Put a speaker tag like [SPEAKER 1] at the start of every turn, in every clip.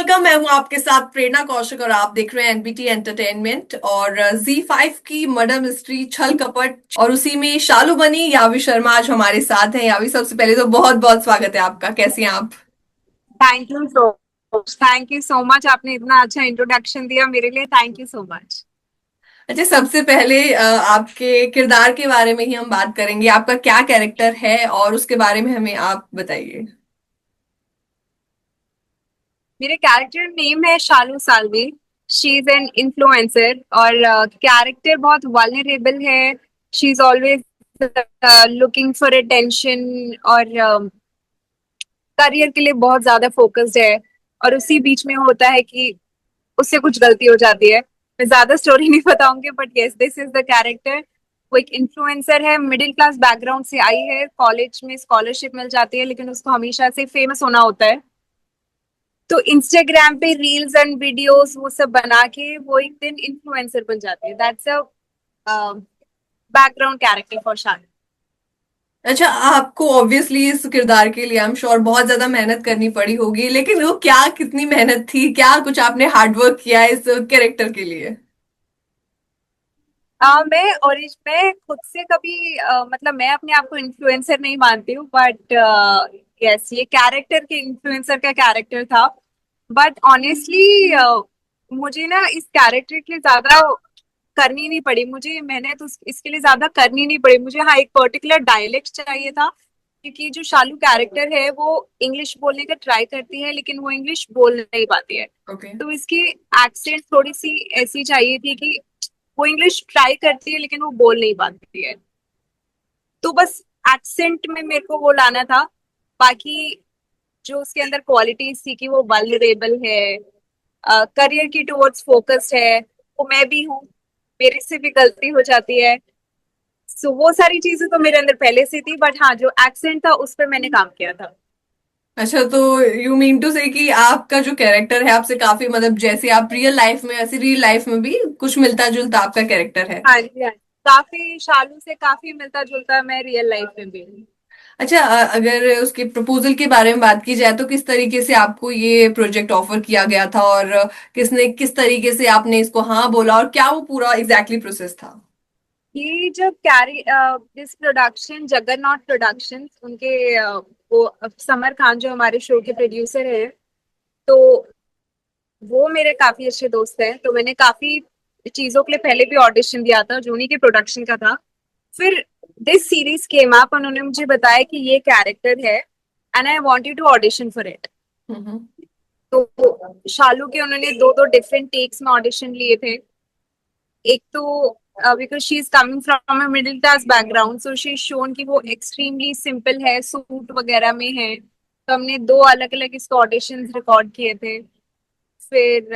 [SPEAKER 1] Welcome. मैं हूं आपके साथ प्रेरणा कौशिक और आप देख रहे हैं एनबीटी एंटरटेनमेंट और Z5 की मर्डर मिस्ट्री छल कपट और उसी में शालू बनी यावी शर्मा आज हमारे साथ हैं। यावी, सबसे पहले तो बहुत बहुत स्वागत है आपका। कैसी हैं आप?
[SPEAKER 2] Thank you so much. आपने इतना अच्छा इंट्रोडक्शन दिया मेरे लिए। Thank you so much.
[SPEAKER 1] अच्छा, सबसे पहले आपके किरदार के बारे में ही हम बात करेंगे। आपका क्या कैरेक्टर है और उसके बारे में हमें आप बताइए।
[SPEAKER 2] मेरे कैरेक्टर नेम है Shalu Salvi. She is an influencer और कैरेक्टर बहुत वल्नरेबल है। She is always looking for attention और करियर के लिए बहुत ज्यादा फोकस्ड है। और उसी बीच में होता है कि उससे कुछ गलती हो जाती है। मैं ज्यादा स्टोरी नहीं बताऊंगी, but yes, this is the character. वो एक इन्फ्लुएंसर है, मिडिल क्लास बैकग्राउंड से आई है, कॉलेज में स्कॉलरशिप मिल जाती है, लेकिन उसको हमेशा से फेमस होना होता है। तो इंस्टाग्राम पे रील्स एंड वीडियोस वो सब बना के वो एक दिन इन्फ्लुएंसर बन जाती है। That's a background character for शान।
[SPEAKER 1] अच्छा, आपको ऑब्वियसली इस किरदार के लिए आई एम श्योर बहुत ज्यादा मेहनत करनी पड़ी होगी, लेकिन वो क्या, कितनी मेहनत थी? क्या कुछ आपने हार्डवर्क किया इस कैरेक्टर के लिए?
[SPEAKER 2] मैं खुद से कभी मतलब मैं अपने आप को इन्फ्लुएंसर नहीं मानती हूँ, बट यस, ये कैरेक्टर के इन्फ्लुएंसर का कैरेक्टर था। बट ऑनेस्टली मुझे ना इस कैरेक्टर के लिए ज्यादा करनी नहीं पड़ी। मुझे मेहनत इसके लिए ज्यादा करनी नहीं पड़ी। मुझे हाँ एक पर्टिकुलर डायलेक्ट चाहिए था, क्योंकि जो शालू कैरेक्टर है वो इंग्लिश बोलने का ट्राई करती है, लेकिन वो इंग्लिश बोल नहीं पाती है।
[SPEAKER 1] ओके।
[SPEAKER 2] तो इसकी एक्सेंट थोड़ी सी ऐसी चाहिए थी कि वो इंग्लिश ट्राई करती है लेकिन वो बोल नहीं पाती है। तो बस एक्सेंट में मेरे को वो लाना था। बाकी जो उसके अंदर क्वालिटीज थी कि वो वल्नरेबल है, करियर की टुवर्ड्स फोकस्ड है, वो मैं भी हूँ, मेरे से भी गलती हो जाती है। सो वो सारी चीजें तो मेरे अंदर पहले से थी, बट हाँ, जो एक्सेंट था उस पर मैंने काम किया था।
[SPEAKER 1] अच्छा, तो यू मीन टू से कि आपका जो कैरेक्टर है आपसे काफी, मतलब जैसे आप रियल लाइफ में, ऐसे रियल लाइफ में भी कुछ मिलता जुलता आपका कैरेक्टर है।
[SPEAKER 2] हाँ जी, हाँ जी। काफी शालू से काफी मिलता जुलता मैं रियल लाइफ में भी हूँ।
[SPEAKER 1] अच्छा, अगर उसके प्रपोजल के बारे में बात की जाए तो किस तरीके से आपको ये प्रोजेक्ट ऑफर किया गया था और किसने, किस तरीके से आपने इसको हाँ बोला और क्या वो पूरा एग्जैक्टली प्रोसेस था?
[SPEAKER 2] ये जब carry this production Jagannath productions उनके वो समर खान जो हमारे शो के प्रोड्यूसर है, तो वो मेरे काफी अच्छे दोस्त हैं। तो मैंने काफी चीजों के लिए पहले भी ऑडिशन दिया था जो उन्हीं के प्रोडक्शन का था। फिर दिस सीरीज केम अप, उन्होंने मुझे बताया कि ये कैरेक्टर है and I want you to audition for it.
[SPEAKER 1] Hmm.
[SPEAKER 2] तो शालू के उन्होंने दो दो डिफरेंट टेक्स में ऑडिशन लिए थे। एक तो because she is coming from a middle class background, so she shown कि वो एक्सट्रीमली सिंपल है, सूट वगैरह में है। तो हमने दो अलग अलग इसके ऑडिशन रिकॉर्ड किए थे। फिर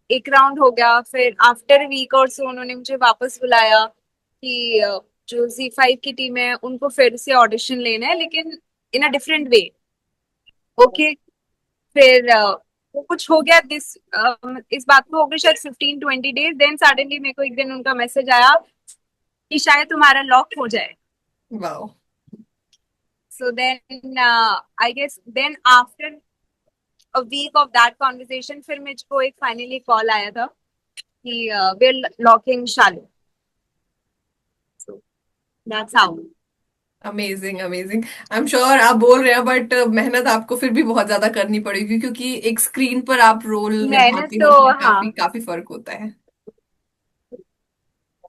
[SPEAKER 2] एक राउंड हो गया, फिर आफ्टर वीक और सो उन्होंने मुझे वापस बुलाया कि जो Z5 की टीम है उनको फिर से ऑडिशन लेना है, लेकिन इन अ डिफरेंट वे। ओके। फिर वो कुछ हो गया इस बात को हो गए शायद 15-20 डेज। देन सडनली मेरे को एक दिन उनका मैसेज आया कि शायद तुम्हारा लॉक हो जाए।
[SPEAKER 1] वाह।
[SPEAKER 2] So then I guess then after a week of that conversation फिर मुझको एक फाइनली कॉल आया था कि we are locking Shalu. So that's how.
[SPEAKER 1] Amazing, amazing. I am sure आप बोल रहे हैं, बट मेहनत आपको फिर भी बहुत ज्यादा करनी पड़ेगी, क्योंकि एक स्क्रीन पर आप रोल
[SPEAKER 2] मैंने
[SPEAKER 1] निभाते हो
[SPEAKER 2] तो
[SPEAKER 1] उसमें
[SPEAKER 2] हाँ,
[SPEAKER 1] काफी काफी फर्क होता है।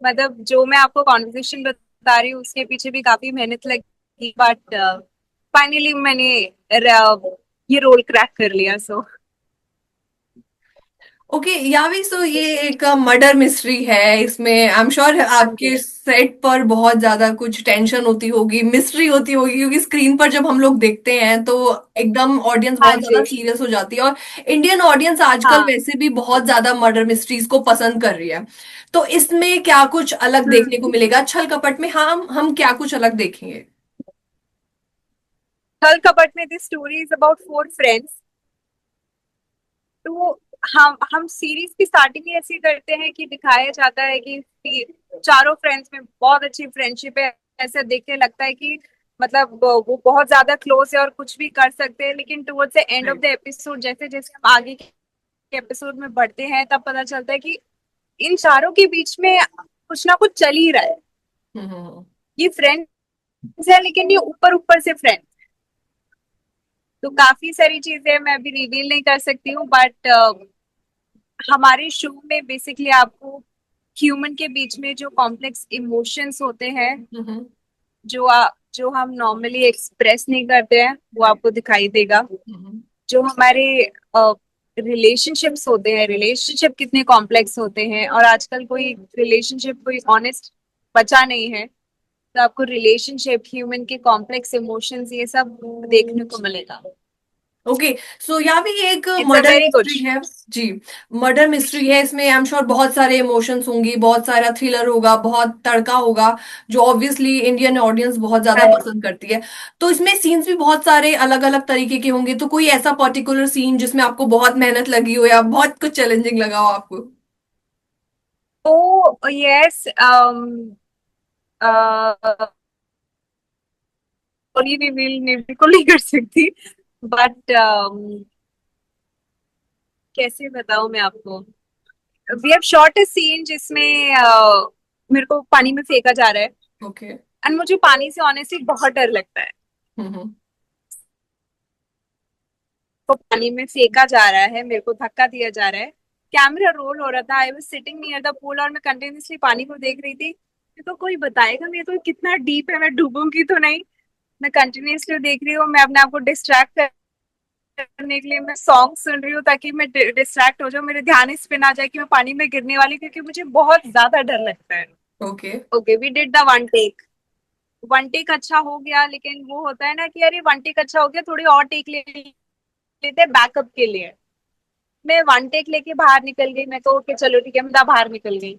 [SPEAKER 2] मतलब जो मैं आपको कॉन्वर्सेशन बता रही हूँ उसके पीछे भी काफी मेहनत लगी, बट फाइनली मैंने ये रोल क्रैक कर लिया। सो
[SPEAKER 1] ओके यावी, सो ये एक मर्डर मिस्ट्री है। इसमें आई एम श्योर
[SPEAKER 2] हाँ
[SPEAKER 1] आपके
[SPEAKER 2] जी,
[SPEAKER 1] सेट पर बहुत ज्यादा कुछ टेंशन होती होगी, मिस्ट्री होती होगी, क्योंकि स्क्रीन पर जब हम लोग देखते हैं तो एकदम ऑडियंस
[SPEAKER 2] हाँ
[SPEAKER 1] बहुत ज्यादा
[SPEAKER 2] जी,
[SPEAKER 1] सीरियस हो जाती है। और इंडियन ऑडियंस आजकल
[SPEAKER 2] हाँ।
[SPEAKER 1] वैसे भी बहुत ज्यादा मर्डर मिस्ट्रीज को पसंद कर रही है। तो इसमें क्या कुछ अलग देखने को
[SPEAKER 2] हम्म।
[SPEAKER 1] मिलेगा छल कपट में? हाँ, हम क्या कुछ अलग देखेंगे?
[SPEAKER 2] थल कपट में this story is about four friends. तो हम सीरीज की स्टार्टिंग ही ऐसी करते हैं कि दिखाया जाता है कि चारों फ्रेंड्स में बहुत अच्छी फ्रेंडशिप है। ऐसा देख के लगता है कि मतलब वो बहुत ज्यादा क्लोज है और कुछ भी कर सकते हैं, लेकिन towards the end of the episode जैसे जैसे हम आगे के एपिसोड में बढ़ते हैं तब पता चलता है कि इन चारों के बीच में कुछ ना कुछ चल ही रहा है।
[SPEAKER 1] हम्म।
[SPEAKER 2] ये फ्रेंड्स है लेकिन ये ऊपर ऊपर से फ्रेंड्स। तो काफी सारी चीजें मैं अभी रिवील नहीं कर सकती हूँ, बट हमारे शो में बेसिकली आपको ह्यूमन के बीच में जो कॉम्प्लेक्स इमोशंस होते हैं,
[SPEAKER 1] हम्म।
[SPEAKER 2] जो हम नॉर्मली एक्सप्रेस नहीं करते हैं, वो
[SPEAKER 1] राइट।
[SPEAKER 2] आपको दिखाई देगा। जो हमारे रिलेशनशिप्स होते हैं, रिलेशनशिप कितने कॉम्प्लेक्स होते हैं, और आजकल कोई रिलेशनशिप कोई ऑनेस्ट बचा नहीं है, तो आपको रिलेशनशिप, ह्यूमन के कॉम्प्लेक्स इमोशंस, ये सब देखने को मिलेगा।
[SPEAKER 1] ओके। सो यहाँ भी एक
[SPEAKER 2] it's a
[SPEAKER 1] murder
[SPEAKER 2] very good.
[SPEAKER 1] Mystery है। जी। मर्डर मिस्ट्री है, इसमें आई एम श्योर बहुत सारे इमोशंस होंगी, बहुत सारा थ्रिलर होगा, बहुत तड़का होगा, जो ऑब्वियसली इंडियन ऑडियंस बहुत ज्यादा पसंद करती है। तो इसमें सीन्स भी बहुत सारे अलग अलग तरीके के होंगे, तो कोई ऐसा पर्टिकुलर सीन जिसमें आपको बहुत मेहनत लगी हो या बहुत कुछ चैलेंजिंग लगा हो आपको?
[SPEAKER 2] ओ यस, और ये रिवील बिल्कुल नहीं कर सकती, बट कैसे बताऊं मैं आपको। We have shot a scene जिसमें मेरे को पानी में फेंका जा रहा है,
[SPEAKER 1] ओके।
[SPEAKER 2] एंड मुझे पानी से ऑनेस्टली बहुत डर लगता है।
[SPEAKER 1] हम्म।
[SPEAKER 2] तो पानी में फेंका जा रहा है, मेरे को धक्का दिया जा रहा है, कैमरा रोल हो रहा था, I was sitting near the pool और मैं कंटिन्यूअसली पानी को देख रही थी। मेरे को कोई बताएगा मेरे को कितना डीप है, मैं डूबूंगी तो नहीं। मैं कंटिन्यूअसली देख रही हूँ, मैं अपने आप को डिस्ट्रैक्ट करने के लिए मैं सॉन्ग सुन रही हूँ ताकि मैं डिस्ट्रैक्ट हो जाऊँ, मेरे ध्यान इस पे ना जाए कि मैं पानी में गिरने वाली, क्योंकि मुझे बहुत ज्यादा डर लगता है।
[SPEAKER 1] Okay.
[SPEAKER 2] Okay, we did the one take. One take अच्छा हो गया, लेकिन वो होता है ना कि अरे वन टेक अच्छा हो गया, थोड़ी और टेक ले लेते हैं बैकअप के लिए। मैं वन टेक लेके बाहर निकल गई, मैं तो ओके चलो ठीक है, मैं बाहर निकल गई।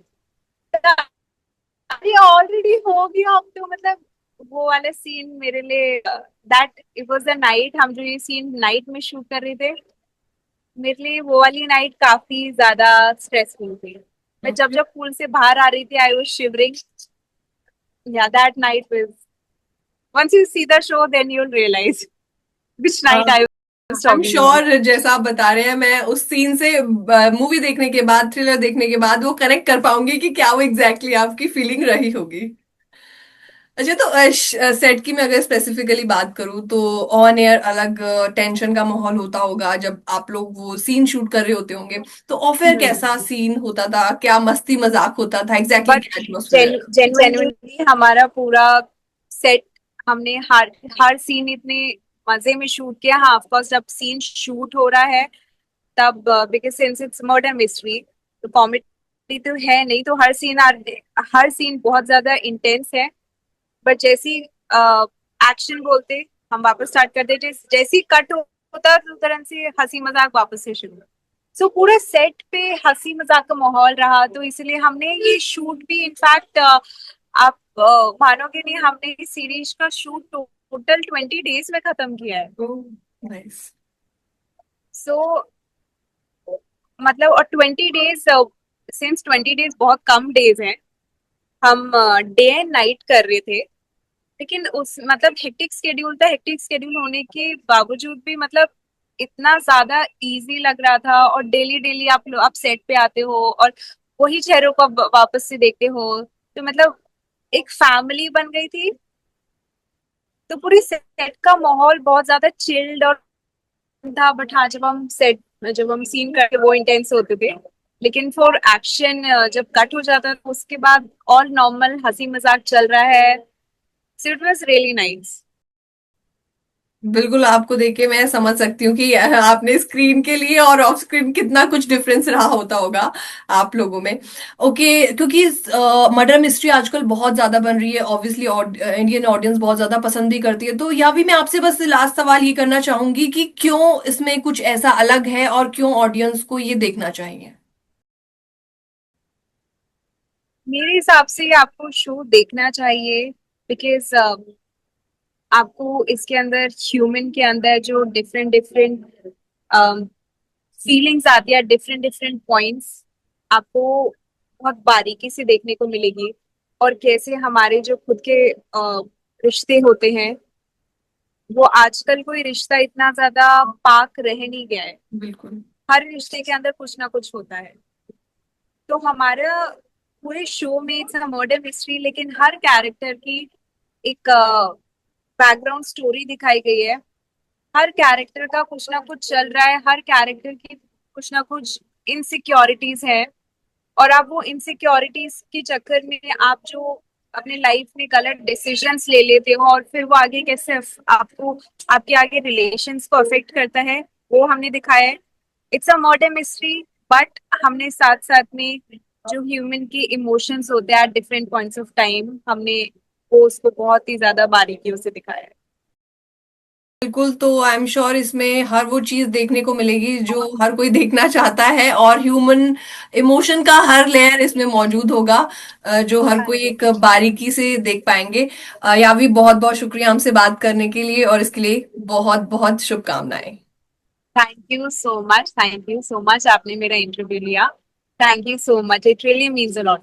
[SPEAKER 2] अरे ऑलरेडी हो गया अब तो, मतलब वो वाला सीन मेरे लिए, that it was the night, हम जो ये सीन नाइट में शूट कर रहे थे, मेरे लिए वो वाली नाइट काफी ज्यादा स्ट्रेसफुल थी। मैं जब
[SPEAKER 1] ओके।
[SPEAKER 2] जब पूल से बाहर आ रही थी आई वाज शिवरिंग। या that night was, once you see the show then you'll realize which night I was
[SPEAKER 1] I am
[SPEAKER 2] talking about.
[SPEAKER 1] Sure जैसा आप बता रहे हैं, मैं उस सीन से मूवी देखने के बाद, थ्रिलर देखने के बाद वो कनेक्ट कर पाऊंगी कि क्या वो एग्जैक्टली exactly आपकी फीलिंग रही होगी। अच्छा, तो सेट की मैं अगर स्पेसिफिकली बात करूँ तो ऑन एयर अलग टेंशन का माहौल होता होगा जब आप लोग वो सीन शूट कर रहे होते होंगे। तो ऑफ एयर कैसा सीन होता था? क्या मस्ती मजाक होता था? एग्जैक्टली
[SPEAKER 2] बट
[SPEAKER 1] क्या एटमोसफियर?
[SPEAKER 2] जेन्युइनली हमारा पूरा सेट, हमने हर हर सीन इतने मजे में शूट किया। हाँ ऑफ कोर्स, जब सीन शूट हो रहा है तब, because since it's murder mystery, तो कॉमेडी तो है नहीं, तो हर सीन बहुत ज्यादा इंटेंस है। बट जैसी एक्शन बोलते, हम वापस स्टार्ट कर देते, जैसी कट होता तो तुरंत से हंसी मजाक वापस से शुरू। सो पूरे सेट पे हंसी मजाक का माहौल रहा, तो इसलिए हमने ये शूट भी इनफैक्ट, आप मानोगे नहीं, हमने इस सीरीज का शूट टोटल 20 डेज में खत्म किया है।
[SPEAKER 1] नाइस।
[SPEAKER 2] सो मतलब, और 20 डेज, सिंस 20 डेज बहुत कम डेज हैं, हम डे एंड नाइट कर रहे थे। लेकिन उस मतलब हेक्टिक स्केड्यूल था, हेक्टिक स्केड्यूल होने के बावजूद भी मतलब इतना ज्यादा इजी लग रहा था। और डेली डेली आप सेट पे आते हो और वही चेहरों को आप वापस से देखते हो, तो मतलब एक फैमिली बन गई थी। तो पूरी सेट का माहौल बहुत ज्यादा चिल्ड और था। बट हाँ, जब हम सीन करके वो इंटेंस होते थे, लेकिन फॉर एक्शन जब कट हो जाता है तो उसके बाद और नॉर्मल हंसी मजाक चल रहा है। So it was really nice.
[SPEAKER 1] बिल्कुल, आपको देख के मैं समझ सकती हूँ कि आपने स्क्रीन के लिए और ऑफ स्क्रीन कितना कुछ डिफरेंस रहा होता होगा आप लोगों में। ओके। क्योंकि मर्डर मिस्ट्री आजकल बहुत ज्यादा बन रही है, ऑब्वियसली इंडियन ऑडियंस बहुत ज्यादा पसंद भी करती है, तो यहाँ भी मैं आपसे बस लास्ट सवाल ये करना चाहूंगी कि क्यों इसमें कुछ ऐसा अलग है और क्यों ऑडियंस को ये देखना चाहिए?
[SPEAKER 2] मेरे हिसाब से आपको शो देखना चाहिए, बिकॉज आपको इसके अंदर, ह्यूमन के अंदर जो डिफरेंट डिफरेंट फीलिंग्स आती है, डिफरेंट डिफरेंट पॉइंट्स आपको बहुत बारीकी से देखने को मिलेगी। और कैसे हमारे जो खुद के रिश्ते होते हैं, वो आजकल कोई रिश्ता इतना ज्यादा पाक रह नहीं गया है।
[SPEAKER 1] बिल्कुल।
[SPEAKER 2] हर रिश्ते के अंदर कुछ ना कुछ होता है। तो हमारा पूरे शो में इट्स अ मर्डर मिस्ट्री, लेकिन हर कैरेक्टर की एक बैकग्राउंड स्टोरी दिखाई गई है। हर कैरेक्टर का कुछ ना कुछ चल रहा है, हर कैरेक्टर की कुछ ना कुछ इनसिक्योरिटीज है। और आप वो इनसिक्योरिटीज के चक्कर में आप जो अपने लाइफ में गलत डिसीजंस ले लेते हो, और फिर वो आगे कैसे आपको, आपके आगे रिलेशंस को अफेक्ट करता है, वो हमने दिखाया है। It's a murder mystery, but हमने साथ साथ में जो ह्यूमन के इमोशंस होते हैं at different points of time, हमने वो उसको बहुत ही ज्यादा बारीकियों से दिखाया है।
[SPEAKER 1] बिल्कुल, तो आई एम श्योर इसमें हर वो चीज देखने को मिलेगी जो हर कोई देखना चाहता है, और ह्यूमन इमोशन का हर लेयर इसमें मौजूद होगा, जो हर
[SPEAKER 2] हाँ
[SPEAKER 1] कोई
[SPEAKER 2] जी।
[SPEAKER 1] एक बारीकी से देख पाएंगे। यावी, बहुत बहुत शुक्रिया हमसे बात करने के लिए, और इसके लिए बहुत बहुत शुभकामनाएं।
[SPEAKER 2] Thank you so much, thank you so much, आपने मेरा इंटरव्यू लिया। Thank you so much, it really means a lot.